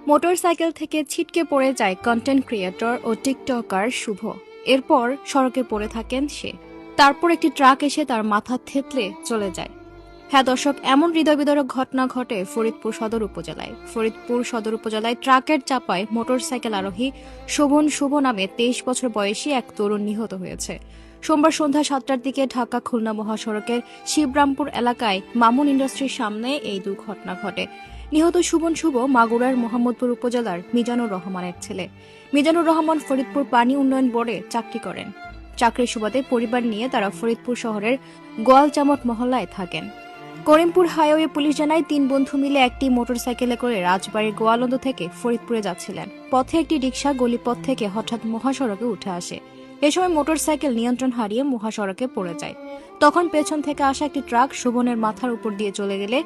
Motorcycle থেকে ছিটকে পড়ে যায় কন্টেন্ট ক্রিয়েটর ও টিকটকার শুভ। এরপর সড়কে পড়ে থাকেন সে। তারপর একটি ট্রাক এসে তার মাথা থেতলে চলে যায়। হ্যাঁ দর্শক, এমন হৃদয়বিদারক ঘটনা ঘটে ফরিদপুর সদর উপজেলায়। ফরিদপুর সদর উপজেলায় ট্রাকের চাপায় মোটরসাইকেল আরোহী শোভন শুভ নামে 23 বছর বয়সী এক তরুণ নিহত হয়েছে। সোমবার সন্ধ্যা 7টার দিকে ঢাকা খুলনা মহাসড়কের শিবরামপুর এলাকায় মামুন ইন্ডাস্ট্রির সামনে এই দুর্ঘটনা ঘটে। নিহত শুভন শুভ মাগুরার মোহাম্মদপুর উপজেলার মিজানুর রহমানের ছেলে। মিজানুর রহমান ফরিদপুর পানি উন্নয়ন বোর্ডে চাকরি করেন। চাকরির সুবাদে পরিবার নিয়ে তারা ফরিদপুর শহরের গোয়ালচামট মহল্লায় থাকেন। করিমপুর হাইওয়ে পুলিশ জানায় 3 বন্ধু মিলে একটি মোটরসাইকেলে করে রাজবাড়ির গোয়ালন্দ থেকে ফরিদপুরে যাচ্ছিলেন। পথে একটি রিকশা গলিপথ থেকে হঠাৎ মহাসড়কে উঠে আসে। এ সময় মোটরসাইকেল নিয়ন্ত্রণ হারিয়ে মহাসড়কে পড়ে যায়। তখন পেছন থেকে আসা একটি ট্রাক শোভনের মাথার উপর দিয়ে চলে গেলে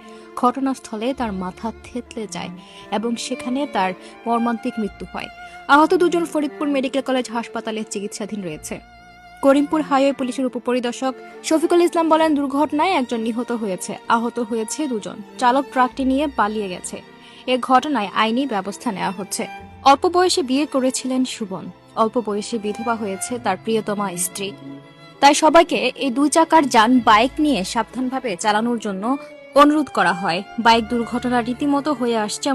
ঘটনাস্থলে তার মাথা থেতলে যায় এবং সেখানে তার মর্মান্তিক মৃত্যু হয়। আহত দুজন ফরিদপুর মেডিকেল কলেজ হাসপাতালে চিকিৎসাধীন রয়েছে। করিমপুর হাইওয়ে পুলিশের উপপরিদর্শক শফিকুল ইসলাম বলেন, দুর্ঘটনায় একজন নিহত হয়েছে, আহত হয়েছে 2 জন। চালক ট্রাকটি নিয়ে পালিয়ে গেছে। এ ঘটনায় আইনি ব্যবস্থা নেওয়া হচ্ছে। অল্প বয়সে বিয়ে করেছিলেন শুভন। অল্প বয়সে বিধবা হয়েছে তার প্রিয়তমা স্ত্রী। তাই সবাইকে এই 2 চাকার যান বাইক নিয়ে সাবধানভাবে চালানোর জন্য অনুরোধ করা হয়। বাইক দুর্ঘটনা রীতিমতো হয়ে আসছে